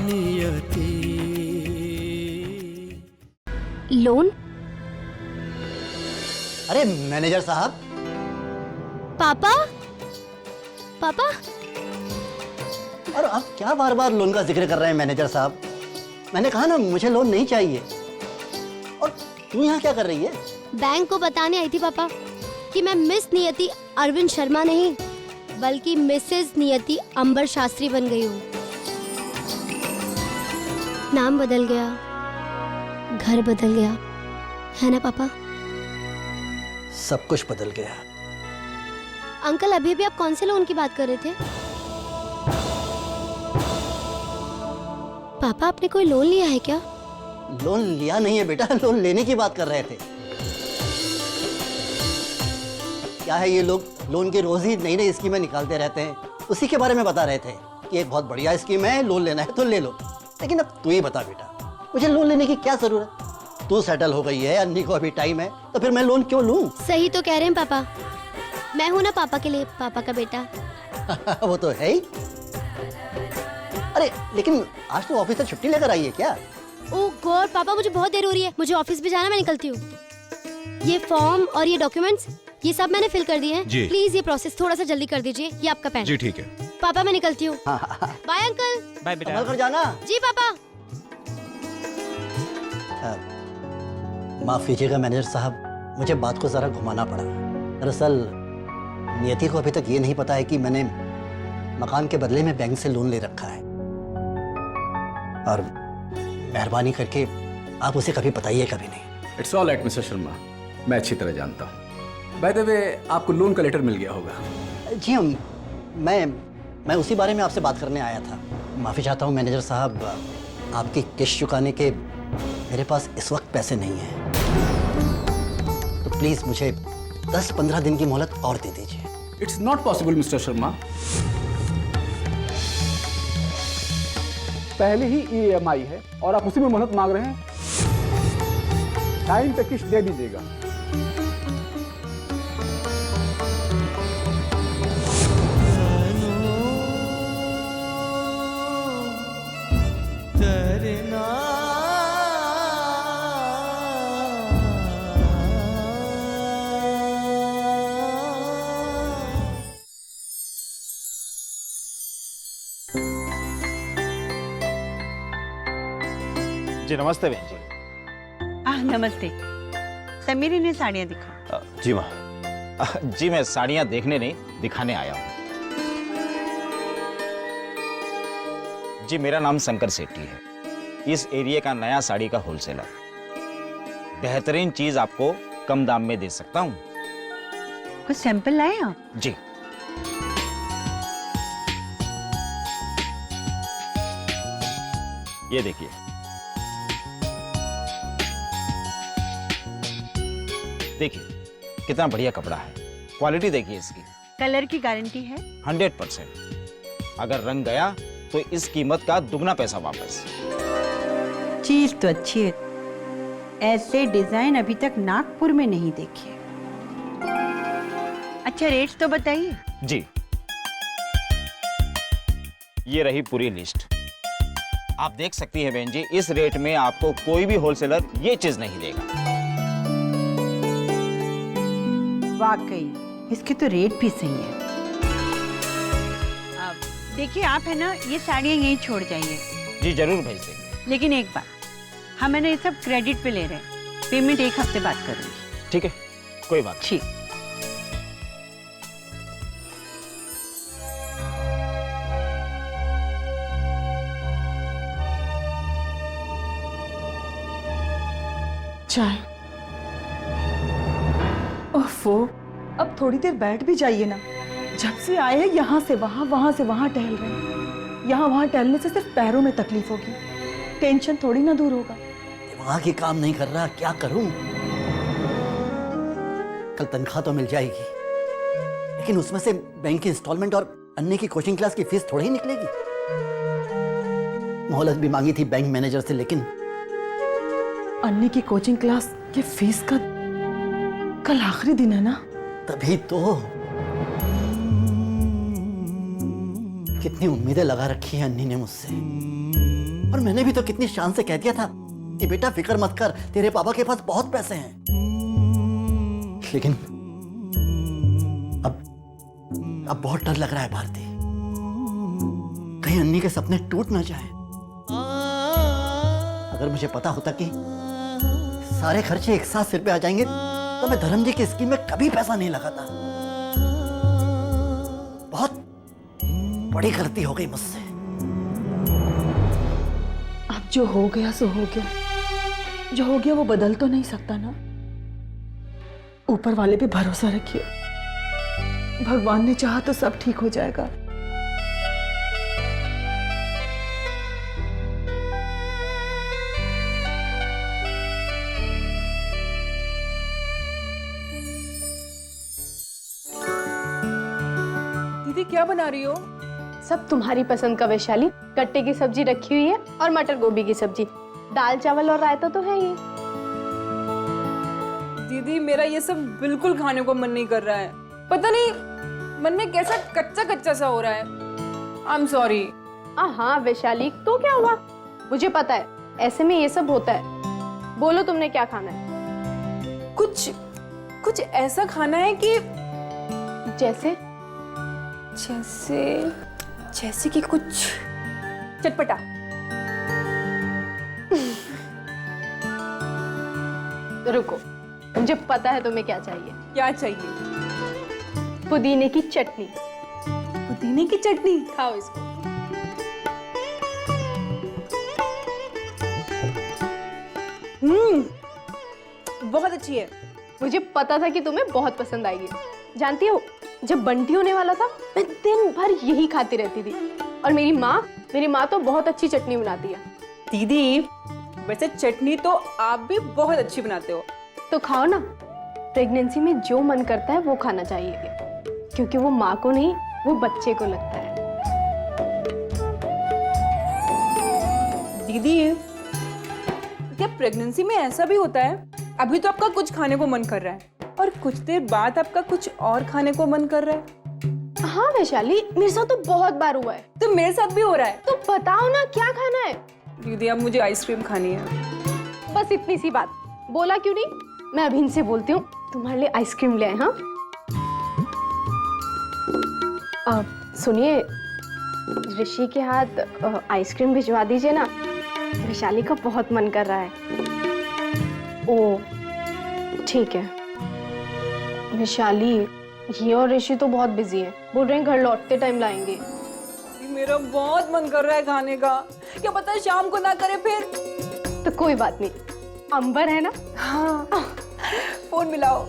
नियति। लोन? अरे मैनेजर साहब। पापा? पापा? और आप क्या बार बार लोन का जिक्र कर रहे हैं मैनेजर साहब? मैंने कहा ना मुझे लोन नहीं चाहिए। और तू यहाँ क्या कर रही है? बैंक को बताने आई थी पापा कि मैं मिस नियति अरविंद शर्मा नहीं बल्कि मिसेस नियति अंबर शास्त्री बन गई हूँ। नाम बदल गया, घर बदल गया, है ना पापा? सब कुछ बदल गया। अंकल अभी भी आप कौन से लोन की बात कर रहे थे? पापा आपने कोई लोन लिया है क्या? लोन लिया नहीं है बेटा, लोन लेने की बात कर रहे थे। क्या है ये लोग लोन की रोज ही नई नई स्कीमें निकालते रहते हैं। उसी के बारे में बता रहे थे कि एक बहुत बढ़िया स्कीम है, लोन लेना है तो ले लो। लेकिन अब तू ही बता बेटा, मुझे लोन लेने की क्या जरूरत? तू सेटल हो गई है, अन्नी को अभी टाइम है, तो फिर मैं लोन क्यों लूं? सही तो कह रहे हैं पापा, मैं हूं ना पापा के लिए पापा का बेटा। वो तो है ही। अरे लेकिन आज तो ऑफिस से छुट्टी लेकर आई है क्या? ओह गॉड पापा, मुझे बहुत देर हो रही है, मुझे ऑफिस भी जाना, मैं निकलती हूँ। ये फॉर्म और ये डॉक्यूमेंट्स ये सब मैंने फिल कर दिए हैं। प्लीज ये प्रोसेस थोड़ा सा जल्दी कर दीजिए। ये आपका पेन। जी ठीक है। पापा मैं निकलती हूँ। Bye uncle. बाय बेटा। संभल कर जाना। जी पापा। माफ कीजिएगा मैनेजर साहब, मुझे बात को जरा घुमाना पड़ा। दरअसल नियति को अभी तक ये नहीं पता है कि मैंने मकान के बदले में बैंक से लोन ले रखा है। और मेहरबानी करके आप उसे कभी बताइए कभी नहीं। It's all right mister Sharma, मैं अच्छी तरह जानता हूँ। बाय द वे आपको लोन का लेटर मिल गया होगा। जी हम मैं उसी बारे में आपसे बात करने आया था। माफ़ी चाहता हूँ मैनेजर साहब, आपकी किस्त चुकाने के मेरे पास इस वक्त पैसे नहीं हैं, तो प्लीज़ मुझे 10-15 दिन की मोहलत और दे दीजिए। It's not possible mister Sharma. पहले ही EMI है और आप उसी में मोहलत मांग रहे हैं। टाइम पे किस्त दे दीजिएगा। जी नमस्ते बहन जी। नमस्ते। समीरी ने साड़ियाँ दिखा। जी माँ। जी मैं साड़ियाँ देखने नहीं, दिखाने आया हूँ। जी मेरा नाम शंकर सेठी है, इस एरिया का नया साड़ी का होलसेलर। बेहतरीन चीज आपको कम दाम में दे सकता हूँ। कुछ सैंपल लाए आप? जी ये देखिए। देखिए कितना बढ़िया कपड़ा है, क्वालिटी देखिए इसकी। कलर की गारंटी है? 100%। अगर रंग गया तो इस कीमत का दुगना पैसा वापस। चीज तो अच्छी है, ऐसे डिजाइन अभी तक नागपुर में नहीं देखे। अच्छा रेट्स तो बताइए। जी ये रही पूरी लिस्ट, आप देख सकती हैं बहन जी। इस रेट में आपको कोई भी होलसेलर ये चीज नहीं देगा। वाकई इसके तो रेट भी सही है। देखिए आप है ना, ये साड़ियाँ यहीं छोड़ जाइए। जी जरूर भेज देंगे। लेकिन एक बार, हम है ना ये सब क्रेडिट पे ले रहे हैं, पेमेंट एक हफ्ते बाद करूंगी। ठीक है कोई बात नहीं। ठीक। चाय। ओफो, अब थोड़ी देर बैठ भी जाइए ना। जब से आए हैं यहाँ से वहाँ टहल रहे हैं। यहाँ वहाँ टहलने से सिर्फ पैरों में तकलीफ होगी, टेंशन थोड़ी ना दूर होगा। दिमाग ही काम नहीं कर रहा, क्या करूं? कल तनख्वाह तो मिल जाएगी, लेकिन उसमें से बैंक की इंस्टॉलमेंट और अन्य की कोचिंग क्लास की फीस थोड़ी ही निकलेगी। मोहलत भी मांगी थी बैंक मैनेजर से, लेकिन अन्नी की कोचिंग क्लास के फीस का कल आखिरी दिन है ना। तभी तो कितनी उम्मीदें लगा रखी हैं अन्नी ने मुझसे। और मैंने भी तो कितनी शान से कह दिया था कि बेटा फिक्र मत कर, तेरे पापा के पास बहुत पैसे हैं। लेकिन अब बहुत डर लग रहा है भारती, कहीं अन्नी के सपने टूट ना जाए। अगर मुझे पता होता कि सारे खर्चे एक साथ सिर पे आ जाएंगे तो मैं धर्म जी की स्कीम में कभी पैसा नहीं लगाता। बहुत बड़ी गलती हो गई मुझसे। अब जो हो गया सो हो गया, जो हो गया वो बदल तो नहीं सकता ना। ऊपर वाले पे भरोसा रखिए, भगवान ने चाहा तो सब ठीक हो जाएगा। दीदी क्या बना रही हो? सब तुम्हारी पसंद का वैशाली। कट्टे की सब्जी रखी हुई है और मटर गोभी की सब्जी, दाल चावल और रायता तो है ही। दीदी मेरा ये सब बिल्कुल खाने को मन नहीं कर रहा है। पता नहीं मन में कैसा कच्चा कच्चा सा हो रहा है। I am sorry. हाँ वैशाली, तो क्या हुआ? मुझे पता है ऐसे में ये सब होता है। बोलो तुमने क्या खाना है? कुछ ऐसा खाना है कि जैसे जैसे जैसे कि कुछ चटपटा। रुको, मुझे पता है तुम्हें क्या चाहिए। क्या चाहिए? पुदीने की चटनी। पुदीने की चटनी? खाओ इसको। बहुत अच्छी है। मुझे पता था कि तुम्हें बहुत पसंद आएगी। जानती हो, जब बंटी होने वाला था मैं दिन भर यही खाती रहती थी। और मेरी माँ तो बहुत अच्छी चटनी बनाती है। दीदी वैसे चटनी तो आप भी बहुत अच्छी बनाते हो। तो खाओ ना। प्रेगनेंसी में जो मन करता है वो खाना चाहिए, क्योंकि वो माँ को नहीं, वो बच्चे को लगता है। दीदी क्या प्रेगनेंसी में ऐसा भी होता है? अभी तो आपका कुछ खाने को मन कर रहा है और कुछ देर बाद आपका कुछ और खाने को मन कर रहा है। हाँ वैशाली, मेरे साथ तो बहुत बार हुआ है। तो मेरे साथ भी हो रहा है। तो बताओ ना क्या खाना है? दीदी अब मुझे आइसक्रीम खानी है। बस इतनी सी बात, बोला क्यों नहीं? मैं अभी इनसे बोलती हूँ तुम्हारे लिए आइसक्रीम ले आए। हाँ सुनिए, ऋषि के हाथ आइसक्रीम भिजवा दीजिए ना, वैशाली का बहुत मन कर रहा है। ओ ठीक है। वैशाली, ये और ऋषि तो बहुत बिजी है, बोल रहे हैं घर लौटते टाइम लाएंगे। मेरा बहुत मन कर रहा है खाने का, क्या पता शाम को ना करे फिर। तो कोई बात नहीं, अंबर है ना? हाँ फोन मिलाओ।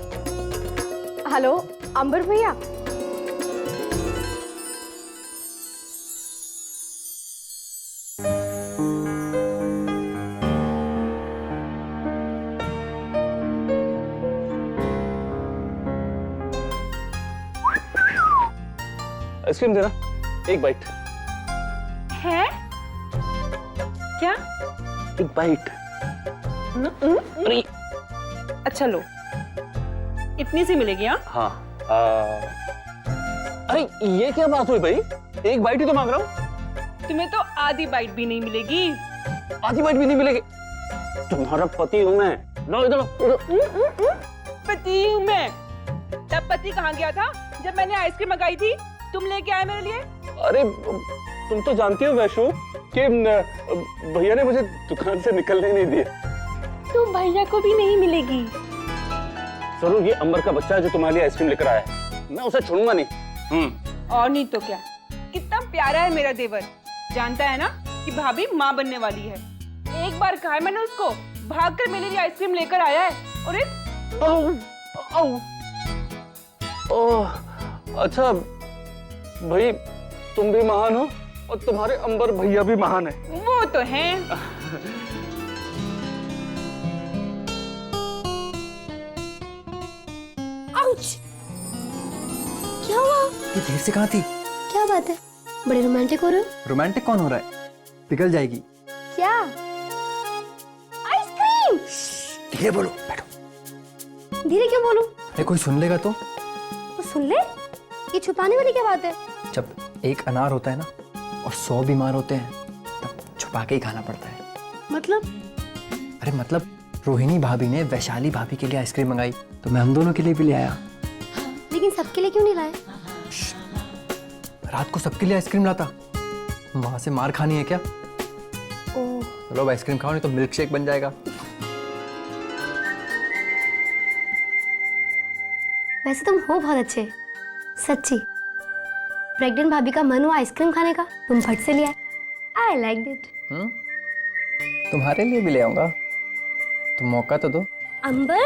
हेलो अंबर भैया। आइसक्रीम देना, एक बाइट। है क्या? एक बाइट। अरे अच्छा लो, इतनी सी मिलेगी? हाँ अरे ये क्या बात हुई भाई, एक बाइट ही तो मांग रहा हूँ। तुम्हें तो आधी बाइट भी नहीं मिलेगी। आधी बाइट भी नहीं मिलेगी? तुम्हारा पति हूँ मैं। लो इधर पति हूँ मैं? तब पति कहाँ गया था जब मैंने आइसक्रीम मंगाई थी? तुम लेके आए मेरे लिए? अरे तुम तो जानती हो वैशु कि भैया ने मुझे दुकान से निकलने नहीं दिया। तो भैया को भी नहीं मिलेगी। जरूर ये अंबर का बच्चा है जो तुम्हारे लिए आइसक्रीम लेकर आया है, मैं उसे छोड़ूंगा नहीं। और नहीं तो क्या, कितना प्यारा है मेरा देवर। जानता है ना कि भाभी माँ बनने वाली है। एक बार कहा है मैंने उसको, भागकर मेरे लिए आइसक्रीम लेकर आया है। और अच्छा भाई, तुम भी महान हो और तुम्हारे अंबर भैया भी महान है। वो तो हैं। आउच! क्या हुआ? ये देर से कहाँ थी? क्या बात है, बड़े रोमांटिक हो रहे हो? रोमांटिक कौन हो रहा है? पिघल जाएगी। क्या? आइसक्रीम! धीरे बोलो, बैठो। धीरे क्यों बोलूं? अरे कोई सुन लेगा तो? वो सुन ले, ये छुपाने वाली क्या बात है? जब एक अनार होता है ना और 100 बीमार होते हैं तब चुप छुपा के ही खाना पड़ता है। मतलब? अरे मतलब रोहिणी भाभी ने वैशाली भाभी के लिए आइसक्रीम मंगाई तो मैं हम दोनों के लिए भी ले आया। लेकिन सबके लिए क्यों नहीं लाए? रात को सबके लिए आइसक्रीम लाता, वहां से मार खानी है क्या? ओह, चलो आइसक्रीम खाओ नहीं तो मिल्क शेक बन जाएगा। वैसे तुम हो बहुत अच्छे, सच्ची। प्रेग्नेंट भाभी का मन हुआ आइसक्रीम खाने का, तुम फट से लिया। I like it. तुम्हारे लिए भी ले आऊंगा, तुम मौका तो दो। अंबर,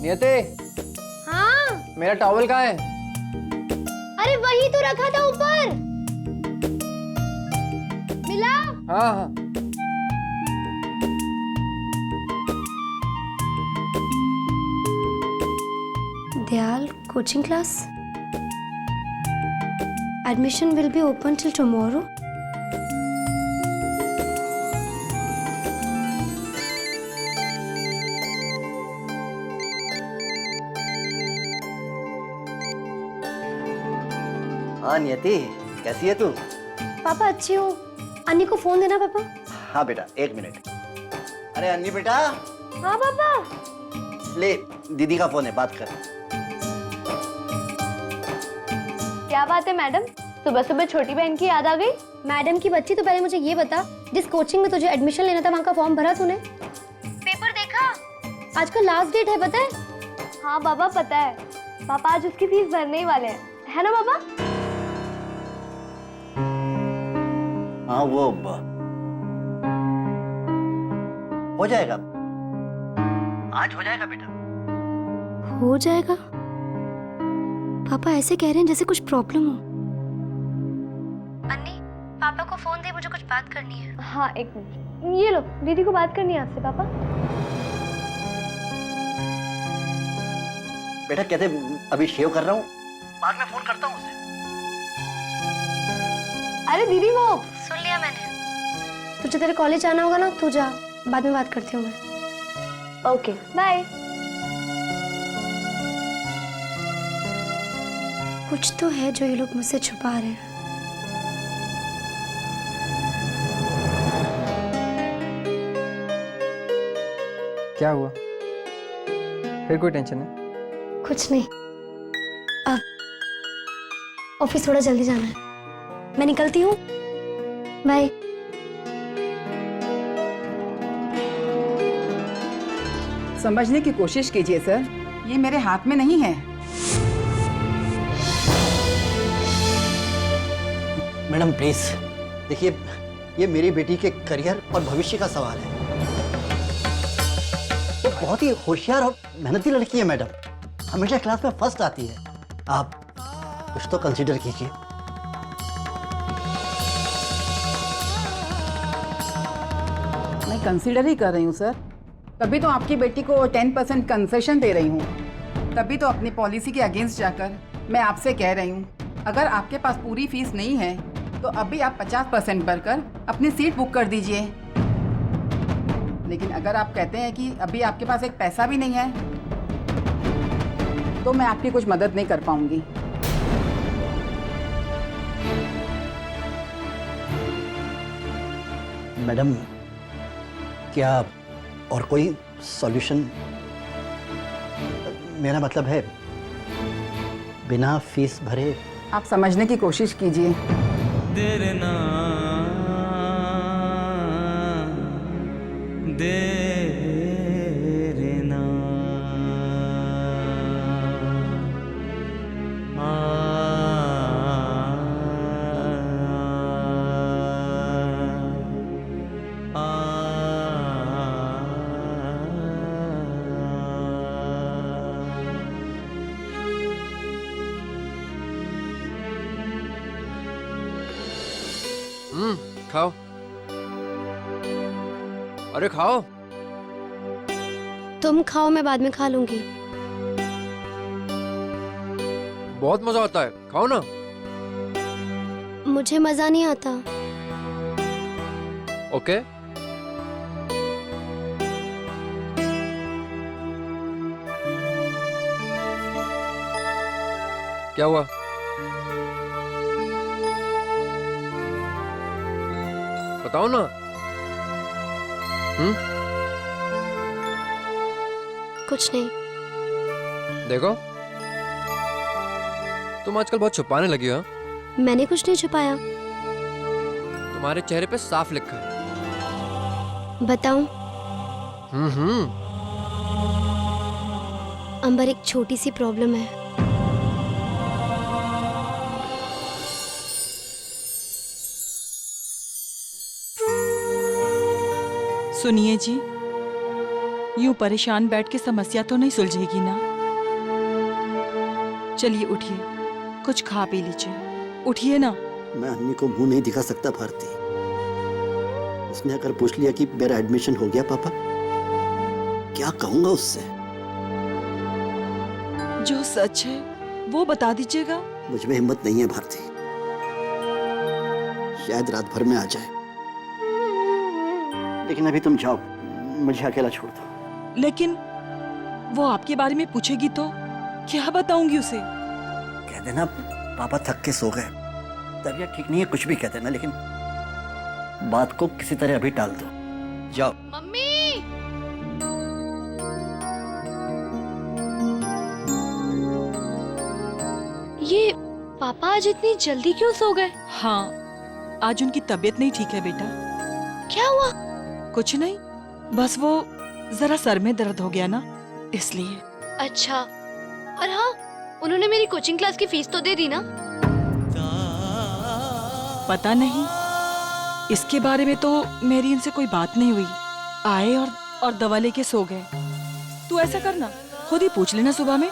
नियते, हाँ? मेरा टॉवल कहाँ है? अरे वही तो रखा था ऊपर। मिला? हाँ हाँ। Dayal coaching class. Admission will be open till tomorrow. हाँ नियति, कैसी है तू? पापा अच्छी हूँ। अन्नी को फोन देना पापा। हाँ बेटा, 1 मिनट। अरे अन्नी बेटा। हाँ पापा। ले, दीदी का फोन है, बात कर। क्या बात है मैडम, सुबह सुबह छोटी बहन की याद आ गई? मैडम की बच्ची, तो पहले मुझे ये बता, जिस कोचिंग में तुझे एडमिशन लेना था वहाँ का फॉर्म भरा तूने? पेपर देखा? आज का लास्ट डेट है, पता है? हाँ बाबा पता है, पापा आज उसकी फीस भरने ही वाले हैं, है ना बाबा? हाँ वो हो जाएगा, आज हो जाएगा बेटा। हो जाएगा? पापा ऐसे कह रहे हैं जैसे कुछ प्रॉब्लम हो। अन्नी, पापा को फोन दे, मुझे कुछ बात करनी है। हाँ 1 मिनट, ये लो, दीदी को बात करनी है आपसे। पापा बेटा कहते अभी शेव कर रहा हूँ, बाद में फोन करता हूँ उसे। अरे दीदी वो सुन लिया मैंने। तुझे तेरे कॉलेज जाना होगा ना, तू जा, बाद में बात करती हूँ मैं। Okay bye. कुछ तो है जो ये लोग मुझसे छुपा रहे हैं। क्या हुआ? फिर कोई टेंशन है? कुछ नहीं, अब ऑफिस थोड़ा जल्दी जाना है, मैं निकलती हूँ। बाय। समझने की कोशिश कीजिए सर, ये मेरे हाथ में नहीं है। मैडम प्लीज देखिए, ये मेरी बेटी के करियर और भविष्य का सवाल है। वो बहुत ही होशियार और मेहनती लड़की है मैडम, हमेशा क्लास में फर्स्ट आती है। आप कुछ तो कंसीडर कीजिए। मैं कंसीडर ही कर रही हूँ सर, तभी तो आपकी बेटी को 10% कंसेशन दे रही हूँ। तभी तो अपनी पॉलिसी के अगेंस्ट जाकर मैं आपसे कह रही हूँ, अगर आपके पास पूरी फीस नहीं है तो अभी आप 50% भरकर अपनी सीट बुक कर दीजिए। लेकिन अगर आप कहते हैं कि अभी आपके पास एक पैसा भी नहीं है तो मैं आपकी कुछ मदद नहीं कर पाऊंगी। मैडम क्या और कोई सॉल्यूशन? मेरा मतलब है बिना फीस भरे। आप समझने की कोशिश कीजिए। देरना देरना खाओ। अरे खाओ। तुम खाओ, मैं बाद में खा लूंगी। बहुत मजा आता है, खाओ ना। मुझे मजा नहीं आता। ओके। क्या हुआ? बताओ ना। कुछ नहीं। देखो, तुम आजकल बहुत छुपाने लगी हो। मैंने कुछ नहीं छुपाया। तुम्हारे चेहरे पे साफ लिखा है। बताऊं? अंबर, एक छोटी सी प्रॉब्लम है। सुनिए जी, यूं परेशान बैठ के समस्या तो नहीं सुलझेगी ना। चलिए उठिए, कुछ खा पी लीजिए। उठिए ना। मैं अन्नी को मुंह नहीं दिखा सकता भारती। उसने अगर पूछ लिया कि मेरा एडमिशन हो गया पापा, क्या कहूंगा उससे? जो सच है वो बता दीजिएगा। मुझ में हिम्मत नहीं है भारती। शायद रात भर में आ जाए। लेकिन अभी तुम जाओ, मुझे अकेला छोड़ दो। लेकिन वो आपके बारे में पूछेगी तो क्या बताऊंगी उसे? कह देना पापा थक के सो गए, तबीयत ठीक नहीं है, कुछ भी कह देना, लेकिन बात को किसी तरह अभी टाल दो। जाओ। मम्मी! ये पापा आज इतनी जल्दी क्यों सो गए? हाँ, आज उनकी तबीयत नहीं ठीक है बेटा। क्या हुआ? कुछ नहीं, बस वो जरा सर में दर्द हो गया ना, इसलिए। अच्छा, और हाँ, उन्होंने मेरी कोचिंग क्लास की फीस तो दे दी ना? पता नहीं, इसके बारे में तो मेरी इनसे कोई बात नहीं हुई। आए और दवा लेके सो गए। तू ऐसा करना, खुद ही पूछ लेना सुबह में,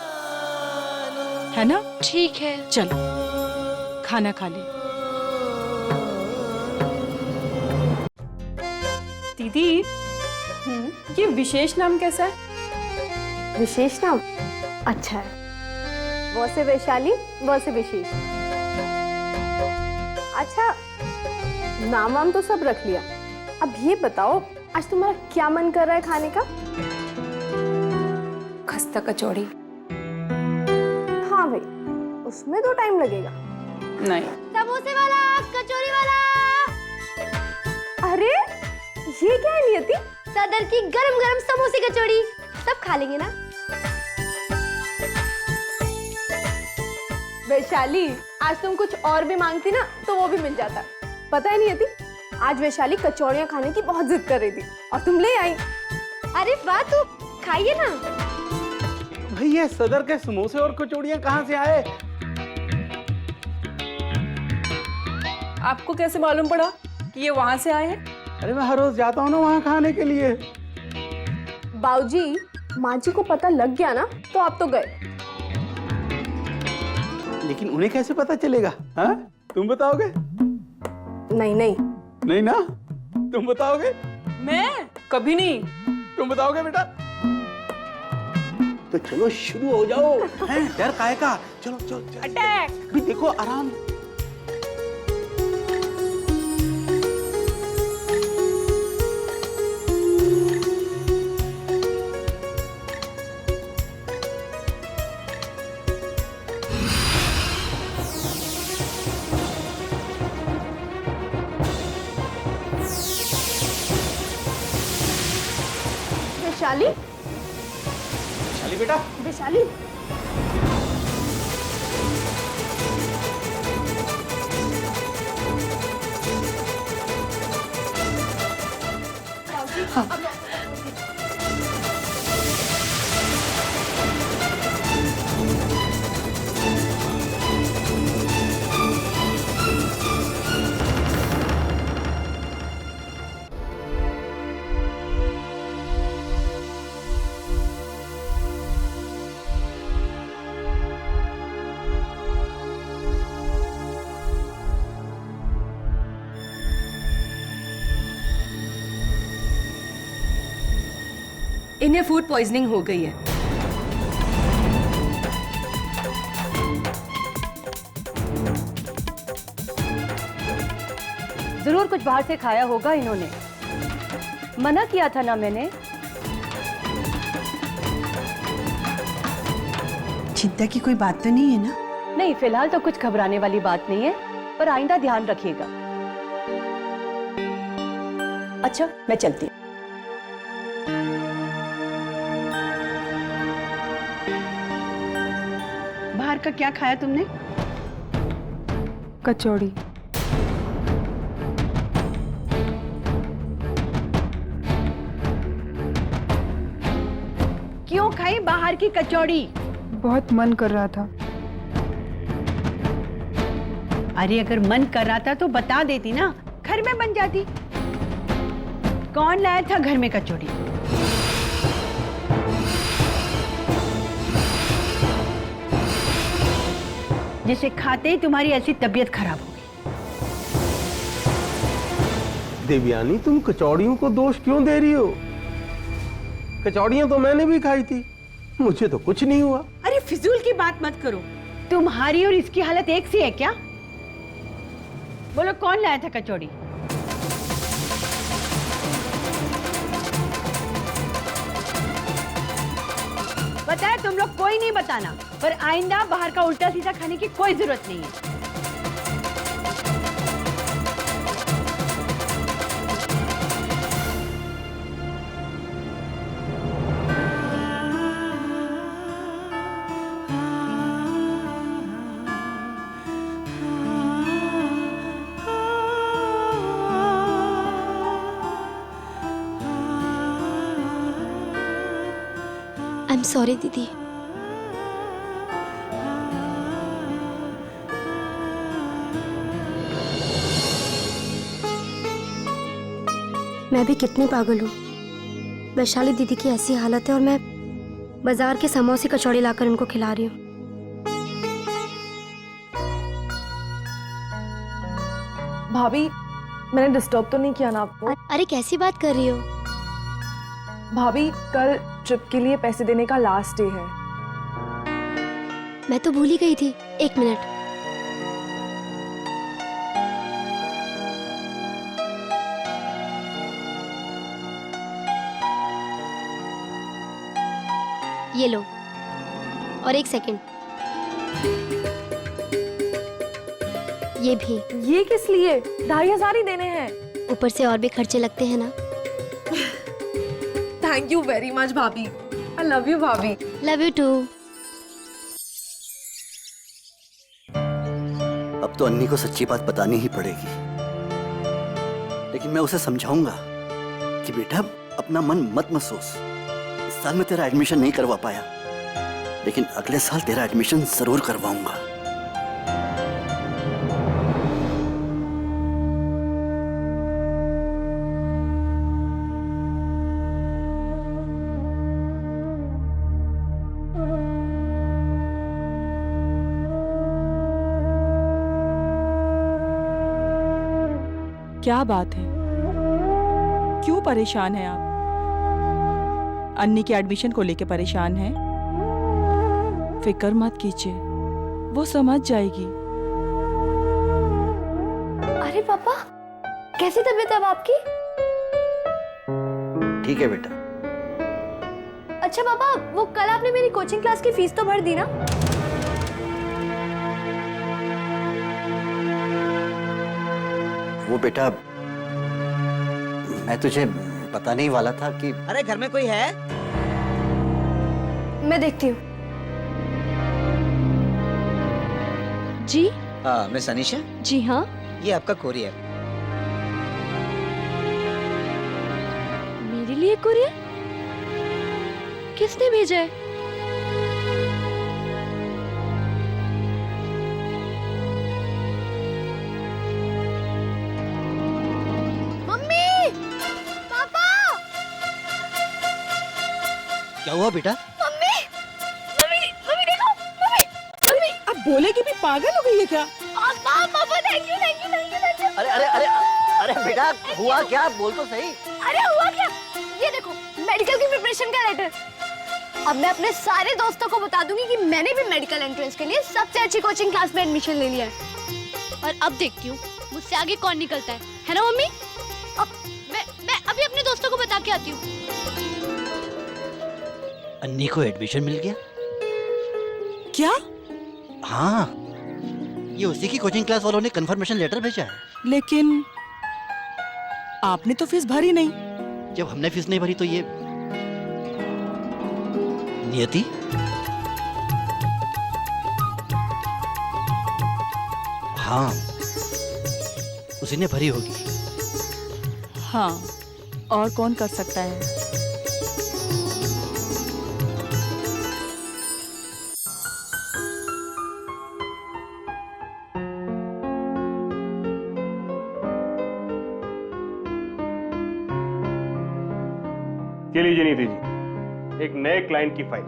है ना? ठीक है। चल, खाना खा ले। दीदी, ये विशेष नाम कैसा है? विशेष नाम अच्छा है। वो से वैशाली, वो से विशेष। अच्छा, नाम वाम तो सब रख लिया। अब ये बताओ, आज तुम्हारा क्या मन कर रहा है खाने का? खस्ता कचौड़ी। हाँ भाई, उसमें तो टाइम लगेगा। नहीं। समोसे वाला, कचौरी वाला। अरे ये क्या है नियति? सदर की गरम गरम समोसे कचौड़ी। सब खा लेंगे ना? वैशाली, आज तुम कुछ और भी मांगती ना तो वो भी मिल जाता। पता है नियति, आज वैशाली कचौड़ियाँ खाने की बहुत जिद कर रही थी और तुम ले आई। अरे वाह, तू खाइए ना। भाई ये सदर के समोसे और कचौड़ियाँ कहाँ से आए? आपको कैसे मालूम पड़ा कि ये वहां से आए हैं? अरे मैं हर रोज जाता हूँ ना वहाँ खाने के लिए। बाऊजी, माँ जी को पता लग गया ना तो आप तो गए। लेकिन उन्हें कैसे पता चलेगा? हाँ, तुम बताओगे? नहीं नहीं नहीं ना, तुम बताओगे? मैं कभी नहीं। तुम बताओगे बेटा? तो चलो शुरू हो जाओ। हैं, डर काहे का? चलो चलो, चलो। अटैक। भी देखो आराम। वैशाली, चली बेटा। वैशाली, इन्हें फूड पॉइजनिंग हो गई है। जरूर कुछ बाहर से खाया होगा इन्होंने, मना किया था ना मैंने। चिंता की कोई बात तो नहीं है ना? नहीं, फिलहाल तो कुछ घबराने वाली बात नहीं है, पर आइंदा ध्यान रखिएगा। अच्छा, मैं चलती हूँ। बाहर का क्या खाया तुमने? कचौड़ी। क्यों खाई बाहर की कचौड़ी? बहुत मन कर रहा था। अरे अगर मन कर रहा था तो बता देती ना, घर में बन जाती। कौन लाया था घर में कचौड़ी? जिसे खाते ही तुम्हारी ऐसी तबीयत खराब हो गई। देवयानी, तुम कचौड़ियों को दोष क्यों दे रही हो? कचौड़ियां तो मैंने भी खाई थी, मुझे तो कुछ नहीं हुआ। अरे फिजूल की बात मत करो, तुम्हारी और इसकी हालत एक सी है क्या? बोलो कौन लाया था कचौड़ी? पता है तुम लोग कोई नहीं बताना, पर आइंदा बाहर का उल्टा सीधा खाने की कोई जरूरत नहीं है। आई एम सॉरी दीदी। मैं भी कितनी पागल हूँ। वैशाली दीदी की ऐसी हालत है और मैं बाजार के समोसे कचौड़ी लाकर उनको खिला रही हूँ। भाभी, मैंने डिस्टर्ब तो नहीं किया ना आपको? अरे कैसी बात कर रही हो भाभी, कल ट्रिप के लिए पैसे देने का लास्ट डे है। मैं तो भूल ही गई थी। एक मिनट। ये लो, और एक सेकंड, ये भी। ये किस लिए? 2500 ही देने हैं। ऊपर से और भी खर्चे लगते हैं ना। थैंक यू वेरी मच भाभी। आई लव यू भाभी। Love you too. अब तो अन्नी को सच्ची बात बतानी ही पड़ेगी, लेकिन मैं उसे समझाऊंगा कि बेटा अपना मन मत सोच। इस साल मैं तेरा एडमिशन नहीं करवा पाया, लेकिन अगले साल तेरा एडमिशन जरूर करवाऊंगा। क्या बात है? क्यों परेशान हैं आप? अन्नी के एडमिशन को लेके परेशान हैं? फिक्र मत कीजिए, वो समझ जाएगी। अरे पापा, कैसी तबीयत है अब आपकी? ठीक है बेटा। अच्छा पापा, वो कल आपने मेरी कोचिंग क्लास की फीस तो भर दी ना? वो बेटा, मैं तुझे बताने ही वाला था कि अरे घर में कोई है? मैं देखती हूँ। जी मिस अनीशा? जी हाँ। ये आपका कोरियर। मेरे लिए कुरियर? किसने भेजा है? क्या हुआ बेटा? मम्मी, मम्मी, मम्मी देखो, मम्मी, मम्मी। अब बोलेगी भी, पागल हो गई है क्या? पापा, thank you, thank you, thank you, thank you. अरे अरे अरे अरे बेटा, हुआ क्या? बोल तो सही। अरे हुआ क्या? ये देखो, मेडिकल की प्रिपरेशन का लेटर। अब मैं अपने सारे दोस्तों को बता दूंगी कि मैंने भी मेडिकल एंट्रेंस के लिए सबसे अच्छी कोचिंग क्लास में एडमिशन ले लिया है। और अब देखती हूँ मुझसे आगे कौन निकलता है ना मम्मी? अब मैं अभी अपने दोस्तों को बता के आती हूँ। अन्नी को एडमिशन मिल गया? क्या? हाँ, ये उसी की कोचिंग क्लास वालों ने कंफर्मेशन लेटर भेजा है। लेकिन आपने तो फीस भरी नहीं। जब हमने फीस नहीं भरी तो ये नियति? हाँ, उसी ने भरी होगी। हाँ, और कौन कर सकता है? ये लीजिए नीति जी, एक नए क्लाइंट की फाइल।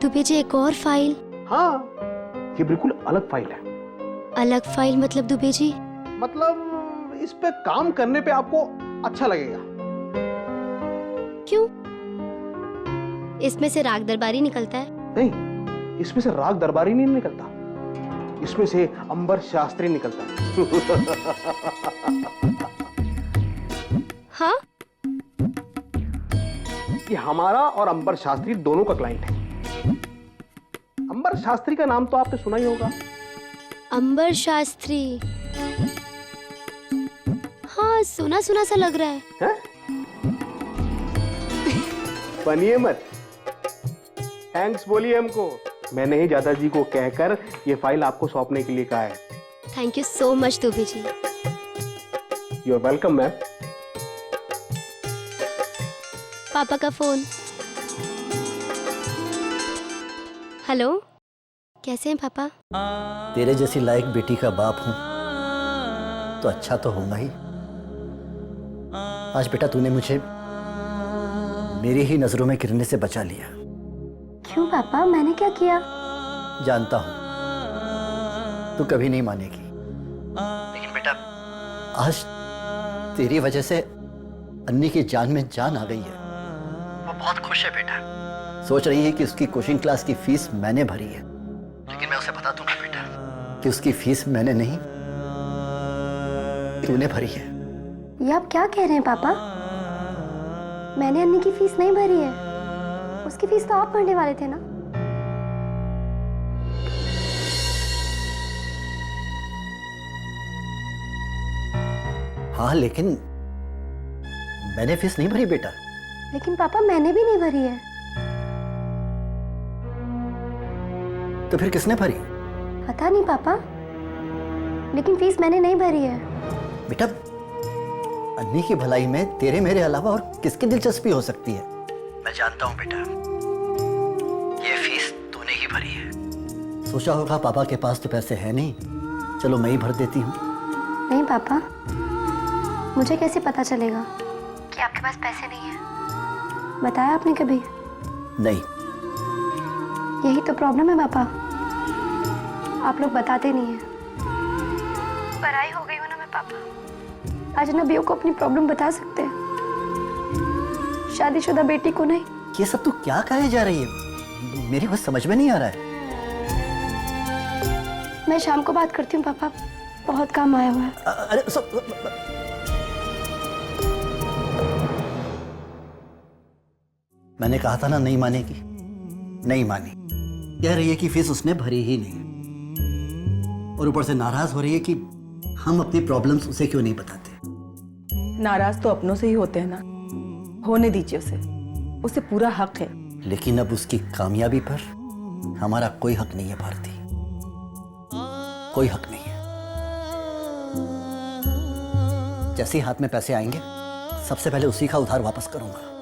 दुबे जी, एक और फाइल? हाँ, ये बिल्कुल अलग फाइल है। अलग फाइल मतलब दुबे जी? मतलब इस पे काम करने पे आपको अच्छा लगेगा। क्यों? इसमें से राग दरबारी निकलता है? नहीं, इसमें से राग दरबारी नहीं निकलता, इसमें से अंबर शास्त्री निकलता है। हाँ? ये हमारा और अंबर शास्त्री दोनों का क्लाइंट है। अंबर शास्त्री का नाम तो आपने सुना ही होगा। अंबर शास्त्री? हाँ, सुना सुना सा लग रहा है। बनिए मत, थैंक्स बोलिए हमको। मैंने ही दादाजी को कहकर ये फाइल आपको सौंपने के लिए कहा है। Thank you so much Dubey ji. You are welcome ma'am. पापा का फोन। हेलो, कैसे हैं पापा? तेरे जैसी लायक बेटी का बाप हूं तो अच्छा तो होगा ही। आज बेटा तूने मुझे मेरी ही नजरों में गिरने से बचा लिया। क्यों पापा, मैंने क्या किया? जानता हूं तू कभी नहीं मानेगी, लेकिन बेटा आज तेरी वजह से अन्नी की जान में जान आ गई है। वो बहुत खुश है बेटा, सोच रही है कि उसकी कोचिंग क्लास की फीस मैंने भरी है। लेकिन मैं उसे बता दूंगा बेटा कि उसकी फीस मैंने नहीं तूने भरी है। ये आप क्या कह रहे हैं पापा? मैंने अन्नी की फीस नहीं भरी है। उसकी फीस तो आप भरने वाले थे ना? हाँ, लेकिन मैंने फीस नहीं भरी बेटा। लेकिन पापा, मैंने भी नहीं भरी है। तो फिर किसने भरी? पता नहीं पापा, लेकिन फीस मैंने नहीं भरी है। बेटा, अन्नी की भलाई में तेरे मेरे अलावा और किसकी दिलचस्पी हो सकती है? मैं जानता हूं बेटा, ये फीस तूने ही भरी है। सोचा होगा पापा के पास तो पैसे हैं नहीं, चलो मैं ही भर देती हूँ। नहीं पापा, मुझे कैसे पता चलेगा कि आपके पास पैसे नहीं है? बताया आपने कभी? नहीं। यही तो प्रॉब्लम है पापा, आप लोग बताते नहीं हैं। पराई हो गई हूँ ना मैं पापा। अजनबियों को अपनी प्रॉब्लम बता सकते हैं, शादीशुदा बेटी को नहीं। ये सब तू क्या कहे जा रही है? मेरी कुछ समझ में नहीं आ रहा है। मैं शाम को बात करती हूँ पापा, बहुत काम आया हुआ है। अरे मैंने कहा था ना नहीं मानेगी। नहीं मानी, कह रही है कि फीस उसने भरी ही नहीं, और ऊपर से नाराज हो रही है कि हम अपनी प्रॉब्लम्स उसे क्यों नहीं बताते। नाराज तो अपनों से ही होते हैं ना, होने दीजिए उसे पूरा हक है। लेकिन अब उसकी कामयाबी पर हमारा कोई हक नहीं है भारती, कोई हक नहीं है। जैसे ही हाथ में पैसे आएंगे सबसे पहले उसी का उधार वापस करूंगा।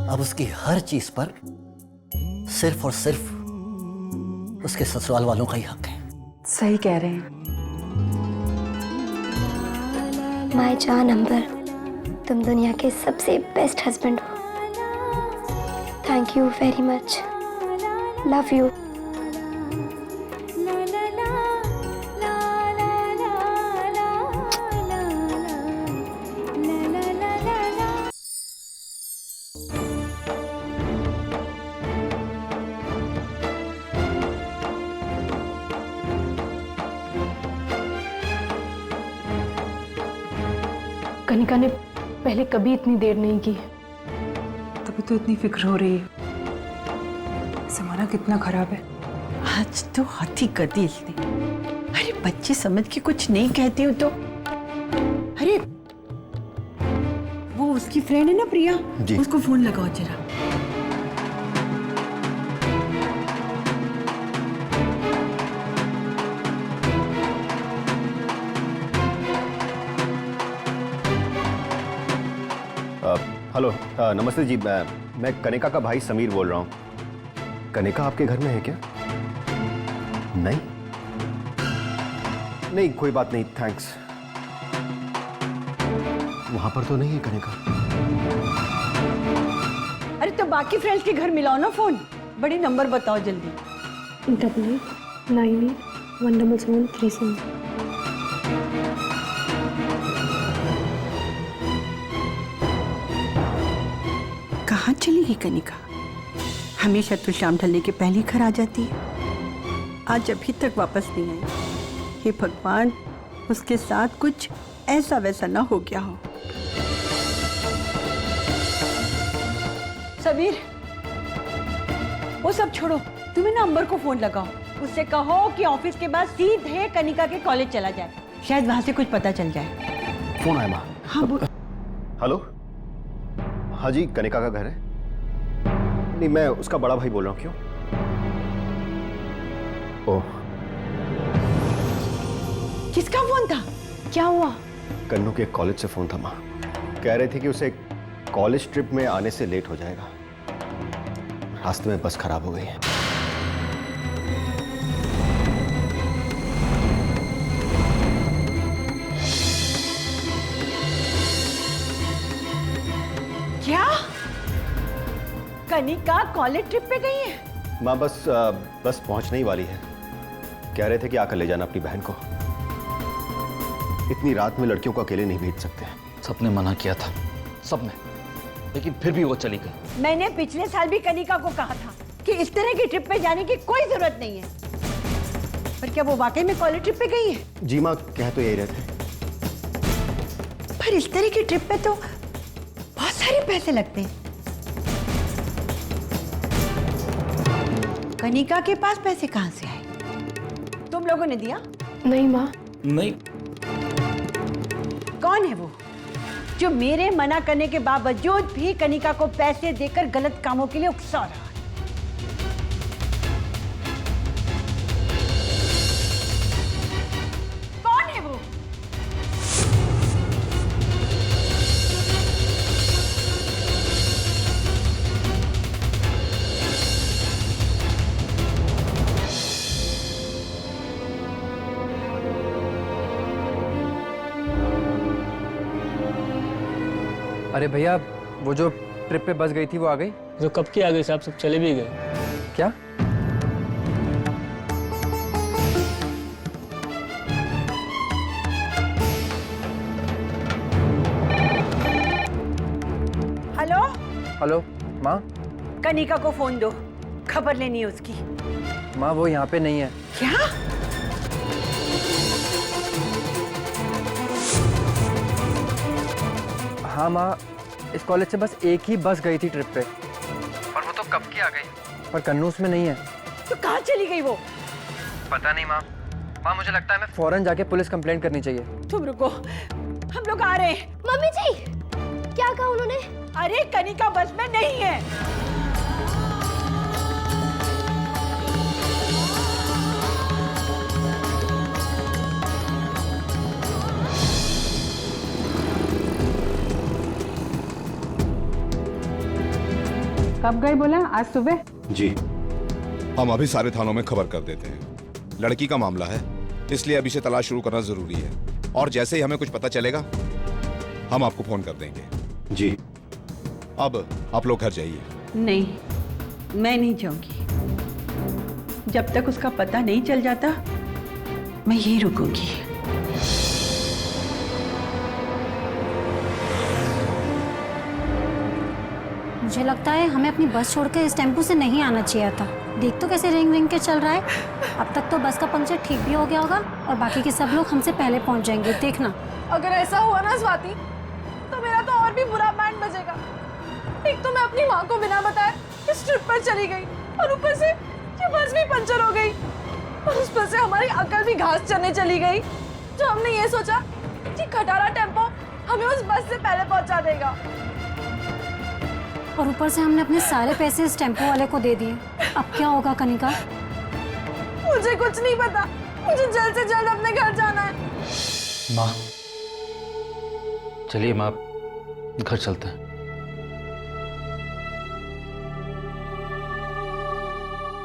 अब उसकी हर चीज पर सिर्फ और सिर्फ उसके ससुराल वालों का ही हक है। सही कह रहे हैं। माय जान अंबर, तुम दुनिया के सबसे बेस्ट हस्बैंड हो। Thank you very much, love you. Kanika ने पहले कभी इतनी देर नहीं की। तभी तो इतनी फिक्र हो रही है। जमाना कितना खराब है। आज तो हाथी कर दी इसने। अरे बच्चे समझ के कुछ नहीं कहती हो तो। अरे वो उसकी फ्रेंड है ना प्रिया जी। उसको फोन लगाओ जरा। हेलो नमस्ते जी, मैं कनिका का भाई समीर बोल रहा हूँ। कनिका आपके घर में है क्या? नहीं नहीं, कोई बात नहीं, थैंक्स। वहां पर तो नहीं है कनिका। अरे तो बाकी फ्रेंड्स के घर मिलाओ ना फोन। बड़ी नंबर बताओ जल्दी। 8898171737। कहाँ चली गई कनिका? हमेशा तो शाम ढलने के पहले घर आ जाती है। आज अभी तक वापस नहीं आई। हे भगवान, उसके साथ कुछ ऐसा वैसा ना हो गया हो। सबीर, वो सब छोड़ो, तुम्हें ना अंबर को फोन लगाओ। उससे कहो कि ऑफिस के बाद सीधे कनिका के कॉलेज चला जाए, शायद वहां से कुछ पता चल जाए। फोन आया माँ। हाँ बोल। हेलो, हाँ जी, कनिका का घर है? नहीं, मैं उसका बड़ा भाई बोल रहा हूँ। क्यों? ओह, किसका फोन था? क्या हुआ? कन्नू के कॉलेज से फोन था माँ। कह रहे थे कि उसे कॉलेज ट्रिप में आने से लेट हो जाएगा। रास्ते में बस खराब हो गई है। क्या? कनिका कॉलेज ट्रिप पे गई है? माँ बस पहुंचने ही वाली है। कह रहे थे कि आकर ले जाना अपनी बहन को। इतनी रात में लड़कियों को अकेले नहीं भेज सकते। सबने मना किया था, सबने, लेकिन फिर भी वो चली गई। मैंने पिछले साल भी कनिका को कहा था कि इस तरह की ट्रिप पे जाने की कोई जरूरत नहीं है। पर क्या वो वाकई में कॉलेज ट्रिप पे गई है? जी माँ, कह तो यही रहे थे। पर इस तरह की ट्रिप पे तो बहुत सारे पैसे लगते हैं। कनिका के पास पैसे कहाँ से आए? तुम लोगों ने दिया? नहीं माँ। नहीं। कौन है वो जो मेरे मना करने के बावजूद भी कनिका को पैसे देकर गलत कामों के लिए उकसा रहा है? कौन है वो? अरे भैया, वो जो ट्रिप पे बस गई थी वो आ गई? तो कब की आ गई साहब, सब चले भी गए। क्या? हेलो? हेलो माँ। कनिका को फोन दो, खबर लेनी है उसकी। माँ वो यहाँ पे नहीं है। क्या? हाँ माँ, इस कॉलेज से बस एक ही बस गई थी ट्रिप पे, और वो तो कब की आ गई। पर कन्नू उसमें नहीं है। तो कहाँ चली गई वो? पता नहीं माँ। माँ मुझे लगता है हमें फौरन जाके पुलिस कंप्लेंट करनी चाहिए। तुम रुको, हम लोग आ रहे हैं। मम्मी जी, क्या कहा उन्होंने? अरे कनिका बस में नहीं है। कब गए बोला? आज सुबह? जी। हम अभी सारे थानों में खबर कर देते हैं। लड़की का मामला है, इसलिए अभी से तलाश शुरू करना जरूरी है। और जैसे ही हमें कुछ पता चलेगा हम आपको फोन कर देंगे। जी। अब आप लोग घर जाइए। नहीं, मैं नहीं जाऊंगी। जब तक उसका पता नहीं चल जाता मैं यहीं रुकूंगी। मुझे लगता है हमें अपनी बस छोड़कर इस टेम्पो से नहीं आना चाहिए था। देख तो कैसे रिंग रिंग के चल रहा है। अब तक तो बस का पंक्चर ठीक भी हो गया होगा और बाकी के सब लोग हमसे पहले पहुंच जाएंगे, देखना। अगर ऐसा हुआ ना स्वाति, और भी बुरा बैंड बजेगा। एक तो मैं अपनी माँ को बिना बताए इस ट्रिप पर चली गई और ऊपर से ये बस भी पंचर हो गई और उस पर से हमारी अकल भी घास चरने चली गई। जो हमने ये सोचा कि खटारा टेम्पो हमें उस बस से पहले पहुंचा देगा। और ऊपर से हमने अपने सारे पैसे इस टेम्पो वाले को दे दिए। अब क्या होगा कनिका? मुझे कुछ नहीं पता, मुझे जल्द से जल्द अपने घर जाना है। माँ चलिए माँ, घर चलते हैं।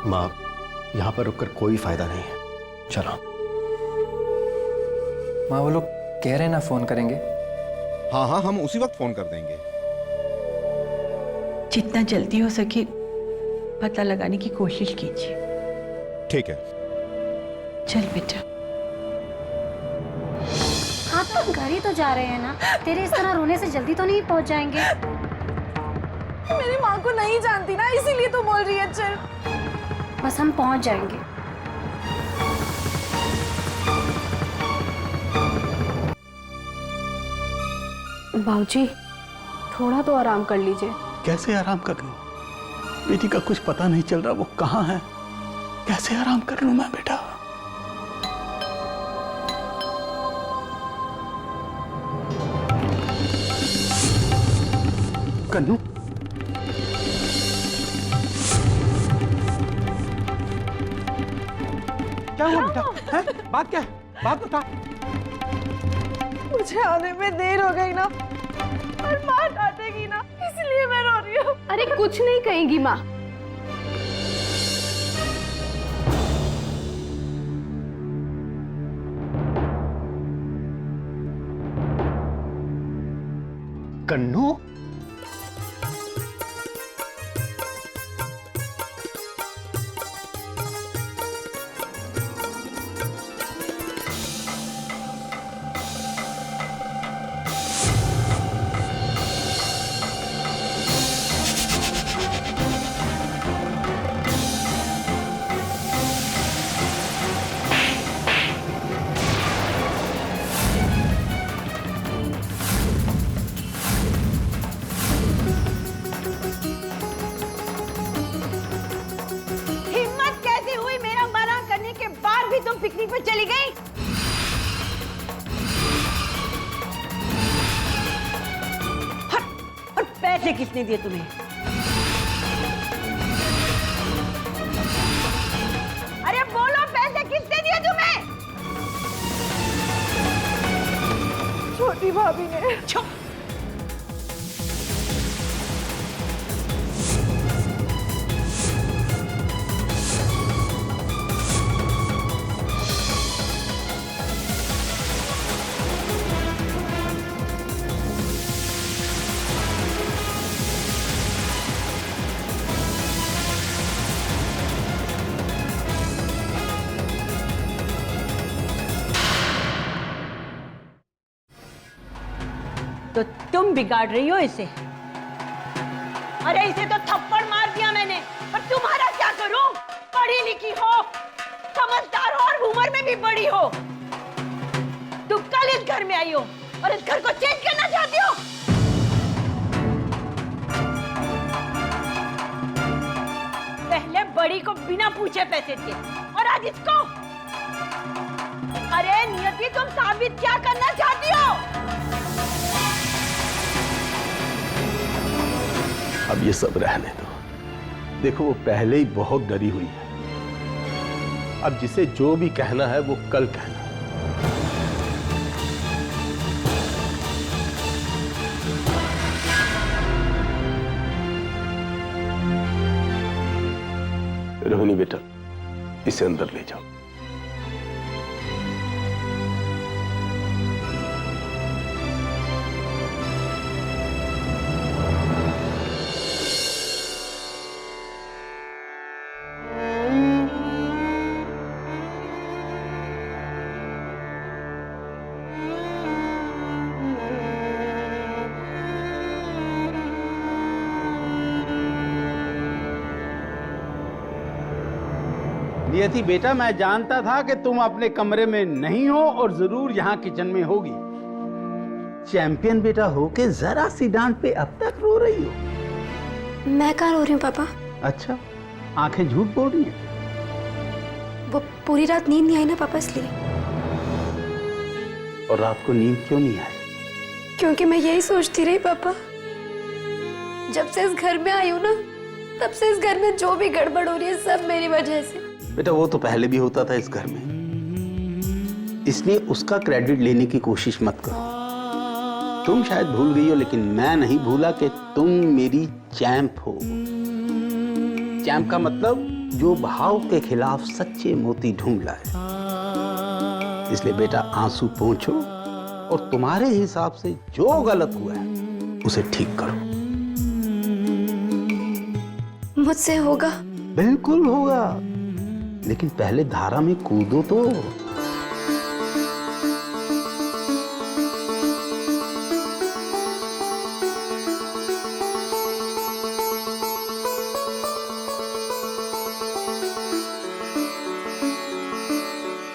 माँ यहाँ पर रुककर कोई फायदा नहीं है, चलो। माँ वो लोग कह रहे हैं ना फोन करेंगे। हाँ हाँ, हम उसी वक्त फोन कर देंगे। जितना जल्दी हो सके पता लगाने की कोशिश कीजिए। ठीक है। चल बेटा। हाँ तो घर ही तो जा रहे हैं ना, तेरे इस तरह रोने से जल्दी तो नहीं पहुंच जाएंगे। मेरी माँ को नहीं जानती ना, इसीलिए तो बोल रही है चल। बस हम पहुंच जाएंगे। बाबूजी थोड़ा तो आराम कर लीजिए। कैसे आराम कर लूं? बेटी का कुछ पता नहीं चल रहा, वो कहाँ है? कैसे आराम कर लूं मैं बेटा? कन्नू, क्या हुआ बेटा? है? बात क्या है? बात बता। मुझे आने में देर हो गई ना और माँ डांटेगी ना, इसलिए मैं रो रही हूँ। अरे कुछ नहीं कहेंगी माँ। कन्नू, पिकनिक पे चली गई। और पैसे किसने दिए तुम्हें? अरे बोलो, पैसे किसने दिए तुम्हें? छोटी भाभी ने। तो तुम बिगाड़ रही हो इसे। अरे इसे तो थप्पड़ मार दिया मैंने, पर तुम्हारा क्या करूं? पढ़ी लिखी हो, समझदार हो और उम्र में भी बड़ी हो। तुम कल इस घर में आई हो और इस घर को चेंज करना चाहती हो। पहले बड़ी को बिना पूछे पैसे दिए और आज इसको। अरे नियति, तुम साबित क्या करना चाहती हो? अब ये सब रहने दो। देखो वो पहले ही बहुत डरी हुई है। अब जिसे जो भी कहना है वो कल कहना। रोहिणी बेटा, इसे अंदर ले जाओ। नियति बेटा, मैं जानता था कि तुम अपने कमरे में नहीं हो और जरूर यहाँ किचन में होगी। चैंपियन बेटा हो के जरा सी डांट पे अब तक रो रही हो? मैं कहाँ रो रही हूँ पापा? अच्छा, आंखें झूठ बोल रही हैं? वो पूरी रात नींद नहीं आई ना पापा, इसलिए। और रात को नींद क्यों नहीं आई? क्योंकि मैं यही सोचती रही पापा, जब से इस घर में आई हूँ ना, तब से इस घर में जो भी गड़बड़ हो रही है सब मेरी वजह से। बेटा वो तो पहले भी होता था इस घर में, इसलिए उसका क्रेडिट लेने की कोशिश मत करो। तुम शायद भूल गई हो, लेकिन मैं नहीं भूला कि तुम मेरी चैंप हो। चैंप का मतलब जो भाव के खिलाफ सच्चे मोती ढूंढ लाए। इसलिए बेटा आंसू पोंछो और तुम्हारे हिसाब से जो गलत हुआ है उसे ठीक करो। मुझसे होगा? बिल्कुल होगा, लेकिन पहले धारा में कूदो तो।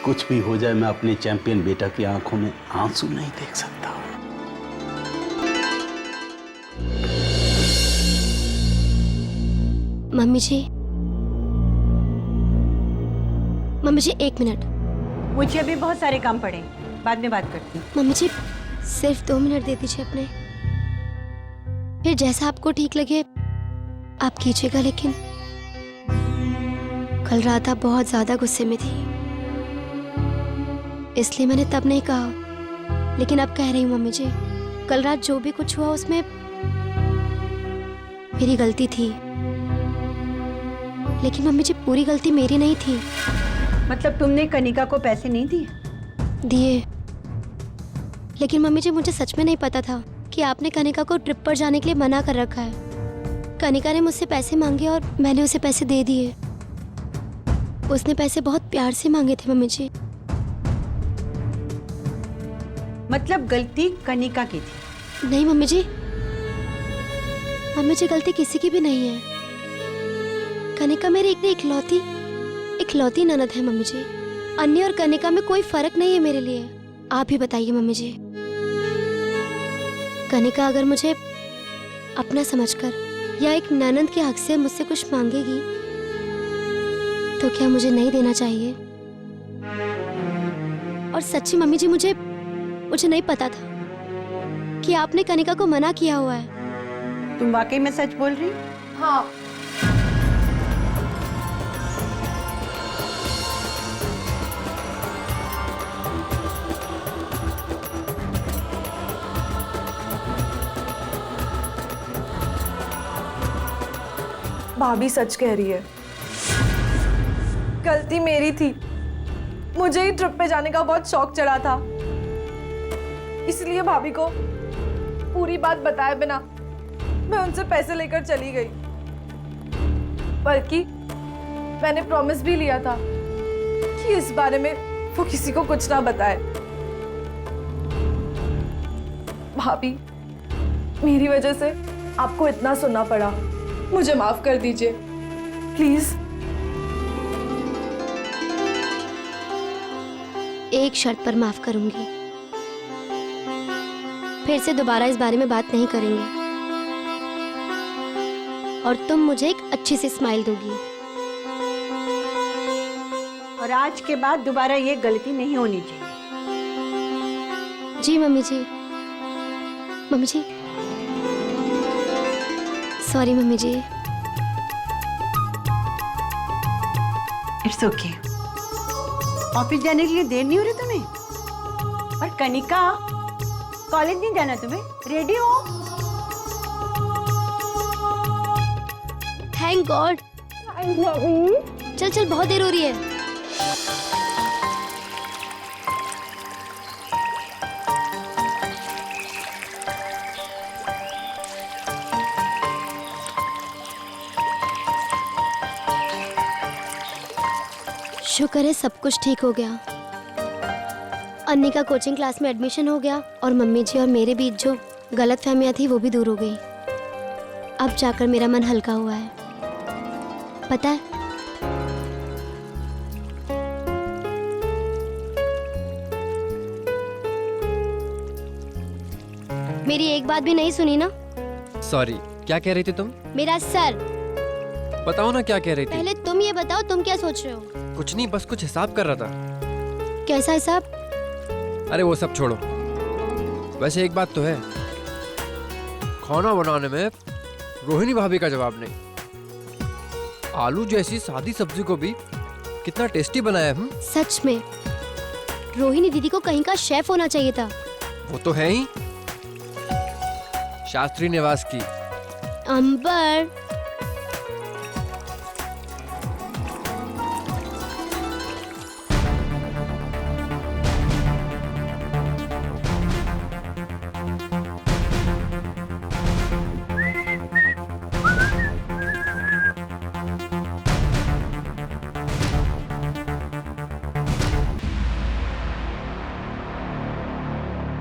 कुछ भी हो जाए, मैं अपने चैंपियन बेटा की आंखों में आंसू नहीं देख सकता। मम्मी जी, मम्मी जी 1 मिनट। मुझे अभी बहुत सारे काम पड़े, बाद में बात करती हूँ। मम्मी जी सिर्फ 2 मिनट दे दीजिए अपने, फिर जैसा आपको ठीक लगे आप कीजिएगा। लेकिन कल रात आप बहुत ज्यादा गुस्से में थी, इसलिए मैंने तब नहीं कहा, लेकिन अब कह रही हूँ मम्मी जी, कल रात जो भी कुछ हुआ उसमें मेरी गलती थी। लेकिन मम्मी जी पूरी गलती मेरी नहीं थी। मतलब तुमने कनिका को पैसे नहीं दिए? दिए, लेकिन मम्मी जी मुझे सच में नहीं पता था कि आपने कनिका को ट्रिप पर जाने के लिए मना कर रखा है। कनिका ने मुझसे पैसे मांगे और मैंने उसे पैसे दे दिए। उसने पैसे बहुत प्यार से मांगे थे मम्मी जी। मतलब गलती कनिका की थी? नहीं मम्मी जी, मम्मी जी गलती किसी की भी नहीं है। कनिका मेरी इकलौती ननद है मम्मी जी। अन्य और कनिका में कोई फर्क नहीं है मेरे लिए। आप ही बताइए मम्मी जी, कनिका अगर मुझे अपना समझकर या एक ननद के हक से मुझसे कुछ मांगेगी तो क्या मुझे नहीं देना चाहिए? और सच्ची मम्मी जी मुझे नहीं पता था कि आपने कनिका को मना किया हुआ है। तुम वाकई में सच बोल रही? हाँ। भाभी सच कह रही है, गलती मेरी थी। मुझे ही ट्रिप पे जाने का बहुत शौक चढ़ा था, इसलिए भाभी को पूरी बात बताए बिना मैं उनसे पैसे लेकर चली गई। बल्कि मैंने प्रॉमिस भी लिया था कि इस बारे में वो किसी को कुछ ना बताए। भाभी, मेरी वजह से आपको इतना सुनना पड़ा, मुझे माफ कर दीजिए प्लीज। एक शर्त पर माफ करूंगी, फिर से दोबारा इस बारे में बात नहीं करेंगे और तुम मुझे एक अच्छी सी स्माइल दोगी। और आज के बाद दोबारा ये गलती नहीं होनी चाहिए। जी mummy ji. Mummy ji sorry mummy ji. It's okay. Office जाने के लिए देर नहीं हो रही तुम्हें? और कनिका, कॉलेज नहीं जाना तुम्हें? रेडी हो? Thank God. चल चल, बहुत देर हो रही है। शुक्र है सब कुछ ठीक हो गया। अन्नी का कोचिंग क्लास में एडमिशन हो गया और मम्मी जी और मेरे बीच जो गलतफहमियां थी वो भी दूर हो गई। अब जाकर मेरा मन हल्का हुआ है। पता है, मेरी एक बात भी नहीं सुनी ना? सॉरी, क्या कह रही थी तुम? मेरा सर। बताओ ना क्या कह रही थी? पहले तुम ये बताओ, तुम क्या सोच रहे हो? कुछ नहीं, बस कुछ हिसाब कर रहा था। कैसा हिसाब? अरे वो सब छोड़ो, वैसे एक बात तो है, खाना बनाने में रोहिणी भाभी का जवाब नहीं। आलू जैसी सादी सब्जी को भी कितना टेस्टी बनाया है। सच में रोहिणी दीदी को कहीं का शेफ होना चाहिए था। वो तो है ही, शास्त्री निवास की। अंबर,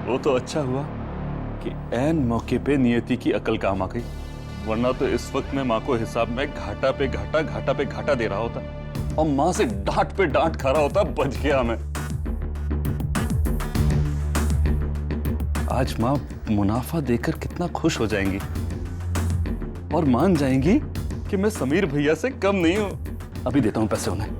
वो तो अच्छा हुआ कि ऐन मौके पे नियति की अकल काम आ गई, वरना तो इस वक्त मैं माँ को हिसाब में घाटा पे घाटा दे रहा होता और माँ से डांट पे डांट खा रहा होता। बच गया मैं। आज माँ मुनाफा देकर कितना खुश हो जाएंगी और मान जाएंगी कि मैं समीर भैया से कम नहीं हूं। अभी देता हूं पैसे उन्हें।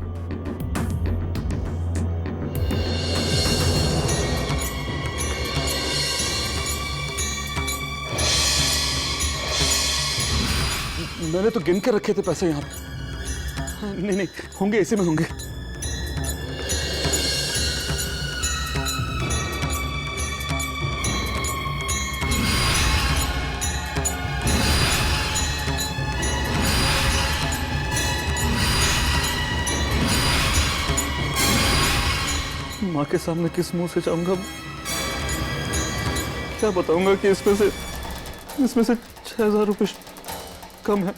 मैंने तो गिन कर रखे थे पैसे यहाँ पे। नहीं होंगे, इसी में होंगे। माँ के सामने किस मुंह से जाऊंगा? क्या बताऊंगा कि इसमें से 6,000 रुपए कम है।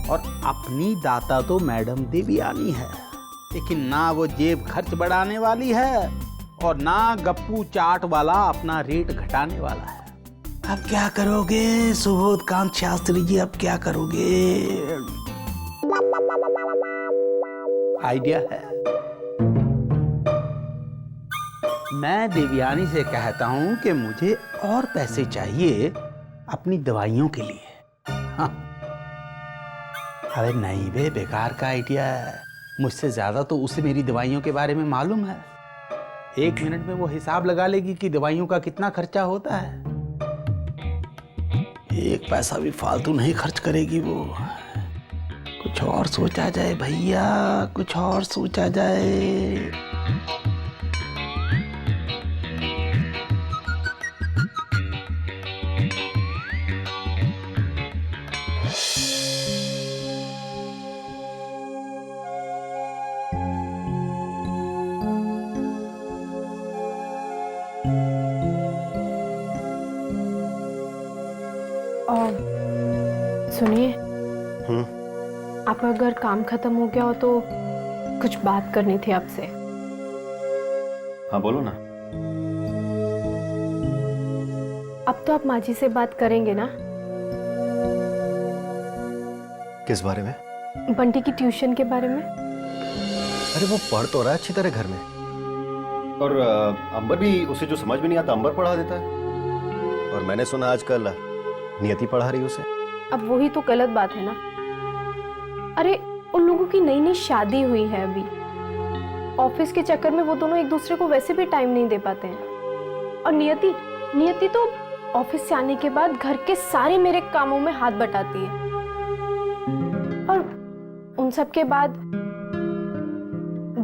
और अपनी दाता तो मैडम देवयानी है, लेकिन ना वो जेब खर्च बढ़ाने वाली है और ना गप्पू चाट वाला अपना रेट घटाने वाला है। अब क्या करोगे सुबोधकांत शास्त्री जी, अब क्या करोगे? आइडिया है। मैं देवयानी से कहता हूं कि मुझे और पैसे चाहिए अपनी दवाइयों के लिए। हाँ। अरे नहीं बे, बेकार का आइडिया है। मुझसे ज्यादा तो उसे मेरी दवाइयों के बारे में मालूम है। 1 मिनट में वो हिसाब लगा लेगी कि दवाइयों का कितना खर्चा होता है। 1 पैसा भी फालतू नहीं खर्च करेगी वो। कुछ और सोचा जाए भैया, कुछ और सोचा जाए। सुनिए, आपका अगर काम खत्म हो गया हो तो कुछ बात करनी थी आपसे। हाँ बोलो ना। अब तो आप माँ जी से बात करेंगे ना? किस बारे में? बंटी की ट्यूशन के बारे में। अरे वो पढ़ तो रहा है अच्छी तरह घर में, और अंबर भी, उसे जो समझ में नहीं आता अंबर पढ़ा देता है। और मैंने सुना आजकल नियति पढ़ा रही उसे। अब वही तो गलत बात है ना। अरे उन लोगों की नई नई शादी हुई है अभी। ऑफिस के चक्कर में वो दोनों एक दूसरे को वैसे भी टाइम नहीं दे पाते हैं। और नियति तो ऑफिस से आने के बाद घर के सारे मेरे कामों में हाथ बटाती है। और उन सब के बाद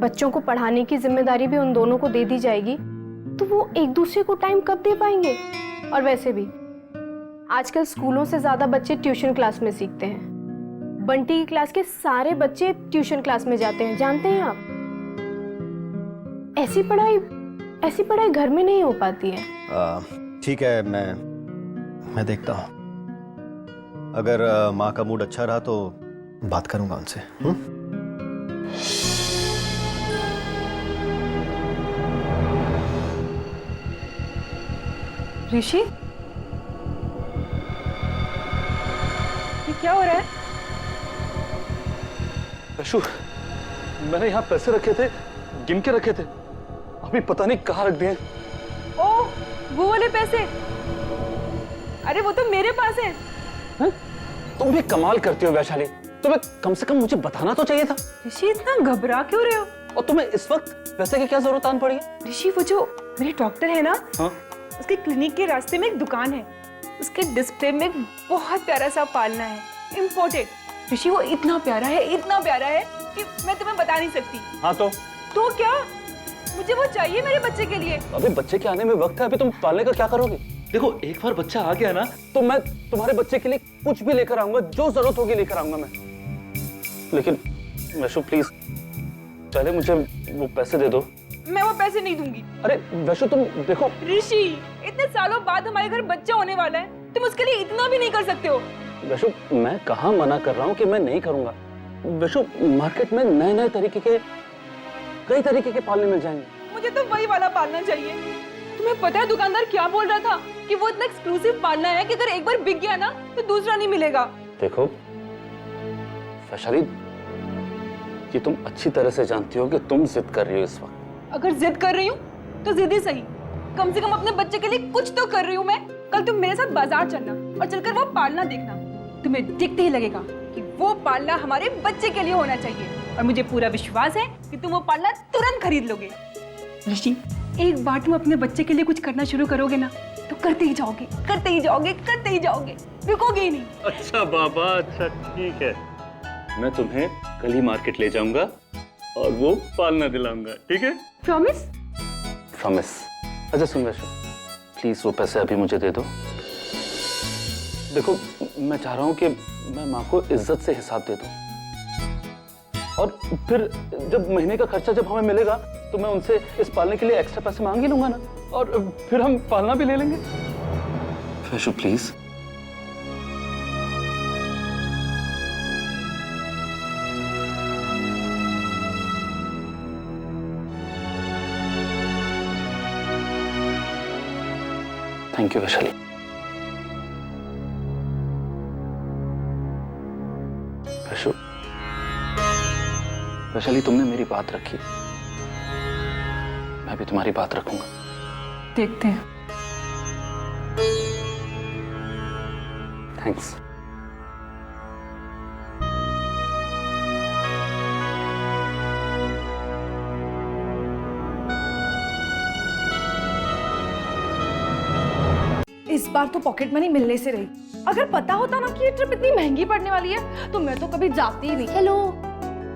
बच्चों को पढ़ाने की जिम्मेदारी भी उन दोनों को दे दी जाएगी, तो वो एक दूसरे को टाइम कब दे पाएंगे? और वैसे भी आजकल स्कूलों से ज्यादा बच्चे ट्यूशन क्लास में सीखते हैं। बंटी की क्लास के सारे बच्चे ट्यूशन क्लास में जाते हैं, जानते हैं आप? ऐसी पढ़ाई घर में नहीं हो पाती है। ठीक है, मैं देखता हूँ। अगर माँ का मूड अच्छा रहा तो बात करूंगा उनसे। ऋषि, ये क्या हो रहा है? रशु, मैंने यहाँ पैसे रखे थे, गिन के रखे थे, अभी पता नहीं कहाँ रख दिए। ओ, वो वाले पैसे? अरे वो तो मेरे पास है। तुम भी कमाल करती हो वैशाली, तुम्हें कम से कम मुझे बताना तो चाहिए था। ऋषि इतना घबरा क्यों रहे हो? और तुम्हें इस वक्त पैसे की क्या जरूरत आन पड़ी है? ऋषि वो जो मेरे डॉक्टर है ना, हाँ? उसके क्लिनिक के रास्ते में एक दुकान है, उसके डिस्प्ले में एक बहुत प्यारा सा पालना है, इम्पोर्टेड। ऋषि वो इतना प्यारा है कि मैं तुम्हें बता नहीं सकती। हाँ तो क्या? मुझे वो चाहिए मेरे बच्चे के लिए। अभी बच्चे के आने में वक्त है, अभी तुम पालने का क्या करोगे? देखो एक बार बच्चा आ गया ना तो मैं तुम्हारे बच्चे के लिए कुछ भी लेकर आऊंगा, जो जरूरत होगी लेकर आऊंगा मैं। लेकिन वैशु प्लीज पहले मुझे वो पैसे दे दो। मैं वो पैसे नहीं दूंगी। अरे वैशु तुम देखो। ऋषि इतने सालों बाद हमारे घर बच्चा होने वाला है, तुम उसके लिए इतना भी नहीं कर सकते हो। वैशु मैं कहाँ मना कर रहा हूँ कि मैं नहीं करूंगा। वैशु मार्केट में नए नए कई तरीके के पालने मिल जाएंगे। मुझे तो वही वाला पालना चाहिए। तुम्हें पता है दुकानदार क्या बोल रहा था कि वो इतना एक्सक्लूसिव पालना है कि अगर एक बार बिक गया ना तो दूसरा नहीं मिलेगा। देखो वैशाली, ये तुम अच्छी तरह से जानती हो कि तुम जिद कर रही हो इस वक्त। अगर जिद कर रही हूँ तो जिद ही सही, कम से कम अपने बच्चे के लिए कुछ तो कर रही हूँ मैं। कल तुम मेरे साथ बाजार चलना और चलकर वो पालना देखना, तुम्हें दिखते ही लगेगा कि वो पालना हमारे बच्चे के लिए होना चाहिए। और मुझे पूरा विश्वास है कि तुम वो पालना तुरंत खरीद लोगे। ऋषि एक बार तुम अपने बच्चे के लिए कुछ करना शुरू करोगे ना तो करते ही जाओगे, रुकोगे ही नहीं। अच्छा बाबा, अच्छा ठीक है, मैं तुम्हें कल ही मार्केट ले जाऊंगा और वो पालना दिलाऊंगा, ठीक है? प्रॉमिस? प्रॉमिस। अच्छा सुन वैशु, प्लीज वो पैसे अभी मुझे दे दो। देखो मैं चाह रहा हूँ कि मैं माँ को इज्जत से हिसाब दे दूं, और फिर जब महीने का खर्चा जब हमें मिलेगा तो मैं उनसे इस पालने के लिए एक्स्ट्रा पैसे मांग ही लूंगा ना, और फिर हम पालना भी ले लेंगे। Vaishu please. Thank you Vaishali. Vaishali तुमने मेरी बात रखी, मैं भी तुम्हारी बात रखूंगा। देखते हैं। थैंक्स। इस बार तो पॉकेट मनी मिलने से रही। अगर पता होता ना कि ये ट्रिप इतनी महंगी पड़ने वाली है तो मैं तो कभी जाती ही नहीं। हेलो,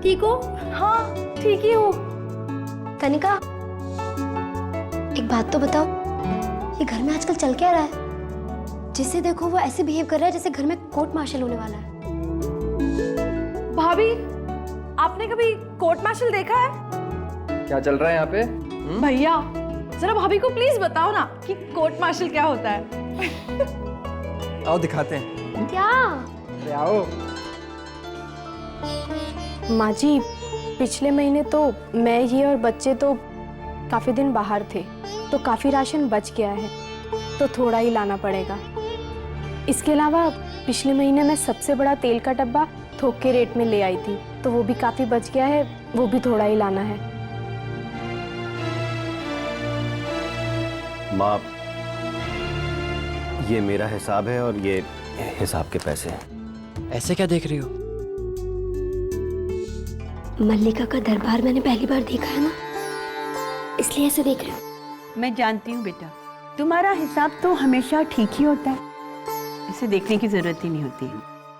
ठीक हो? हाँ ठीक ही हूँ। कनिका, एक बात तो बताओ, ये घर में आजकल चल क्या रहा है? जिसे देखो वो ऐसे बिहेव कर रहा है जैसे घर में कोर्ट मार्शल होने वाला है। भाभी, आपने कभी कोर्ट मार्शल देखा है? क्या चल रहा है यहाँ पे? भैया जरा भाभी को प्लीज बताओ ना कि कोर्ट मार्शल क्या होता है। आओ दिखाते हैं। क्या? अरे आओ। माँ जी, पिछले महीने तो मैं ये और बच्चे तो काफ़ी दिन बाहर थे, तो काफ़ी राशन बच गया है, तो थोड़ा ही लाना पड़ेगा। इसके अलावा पिछले महीने मैं सबसे बड़ा तेल का डब्बा थोक के रेट में ले आई थी, तो वो भी काफ़ी बच गया है, वो भी थोड़ा ही लाना है। माँ, ये मेरा हिसाब है और ये हिसाब के पैसे हैं। ऐसे क्या देख रही हो? मल्लिका का दरबार मैंने पहली बार देखा है ना, इसलिए ऐसे देख रही हूँ। मैं जानती हूँ बेटा, तुम्हारा हिसाब तो हमेशा ठीक ही होता है, इसे देखने की जरूरत ही नहीं होती।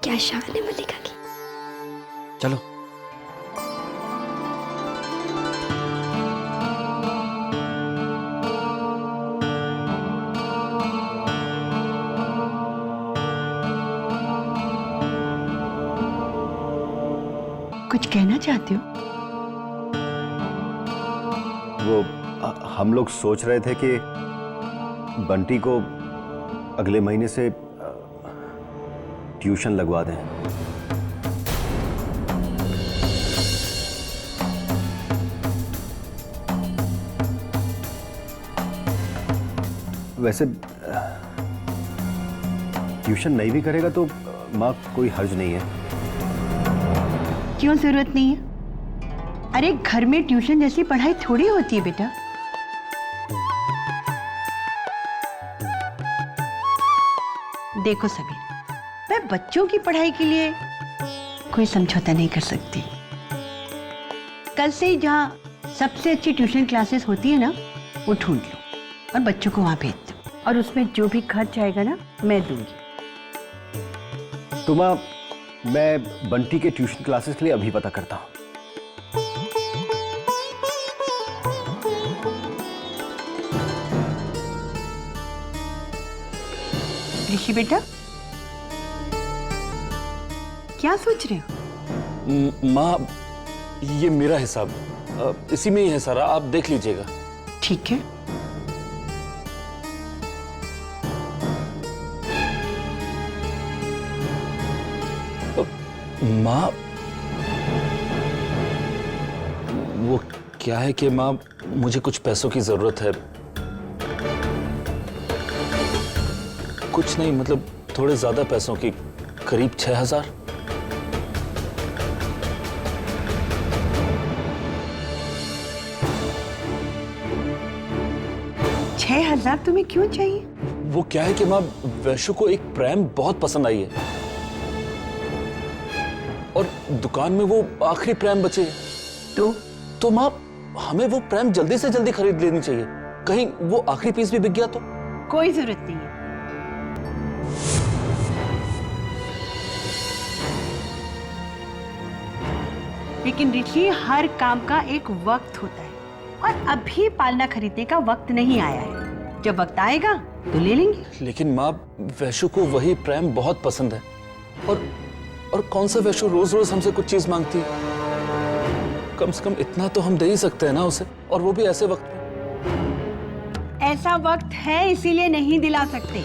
क्या शान है मल्लिका की। चलो। कुछ कहना चाहते हो? वो हम लोग सोच रहे थे कि बंटी को अगले महीने से ट्यूशन लगवा दें। वैसे ट्यूशन नहीं भी करेगा तो माँ कोई हर्ज नहीं है। क्यों जरूरत नहीं है? अरे घर में ट्यूशन जैसी पढ़ाई थोड़ी होती है बेटा। देखो समीर, मैं बच्चों की पढ़ाई के लिए कोई समझौता नहीं कर सकती। कल से ही जहाँ सबसे अच्छी ट्यूशन क्लासेस होती है ना, वो ढूंढ लो और बच्चों को वहां भेज दो, और उसमें जो भी खर्च आएगा ना मैं दूंगी। तो माँ, मैं बंटी के ट्यूशन क्लासेस के लिए अभी पता करता हूँ। ऋषि बेटा, क्या सोच रहे हो? माँ, ये मेरा हिसाब इसी में ही है सारा, आप देख लीजिएगा। ठीक है। माँ, वो क्या है कि माँ, मुझे कुछ पैसों की जरूरत है। कुछ नहीं, मतलब थोड़े ज्यादा पैसों की, करीब 6,000। $6,000 तुम्हें क्यों चाहिए? वो क्या है कि माँ, वैशु को एक प्रैम बहुत पसंद आई है और दुकान में वो आखिरी प्रैम बचे। तो माँ, हमें वो प्रैम जल्दी से जल्दी खरीद लेनी चाहिए, कहीं वो आखिरी पीस भी बिक गया तो। कोई जरूरत नहीं है। लेकिन ऋषि, हर काम का एक वक्त होता है और अभी पालना खरीदने का वक्त नहीं आया है। जब वक्त आएगा तो ले लेंगे। लेकिन माँ, वैशु को वही प्रेम बहुत पसंद है और कौन सा वैशु रोज रोज हमसे कुछ चीज मांगती है। कम से कम इतना तो हम दे ही सकते हैं ना उसे, और वो भी ऐसे वक्त में। ऐसा वक्त है इसीलिए नहीं दिला सकते।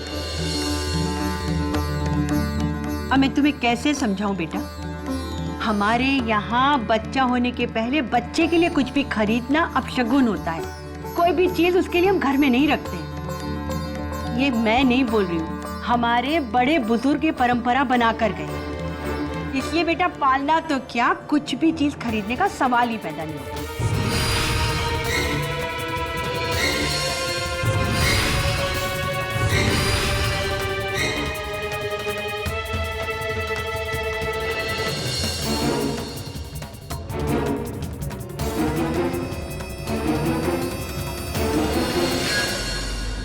अब मैं तुम्हें कैसे समझाऊं बेटा? हमारे यहाँ बच्चा होने के पहले बच्चे के लिए कुछ भी खरीदना अपशगुन होता है। कोई भी चीज उसके लिए हम घर में नहीं रखते। ये मैं नहीं बोल रही हूँ, हमारे बड़े बुजुर्ग ये परंपरा बना कर गए। इसलिए बेटा, पालना तो क्या, कुछ भी चीज खरीदने का सवाल ही पैदा नहीं होता।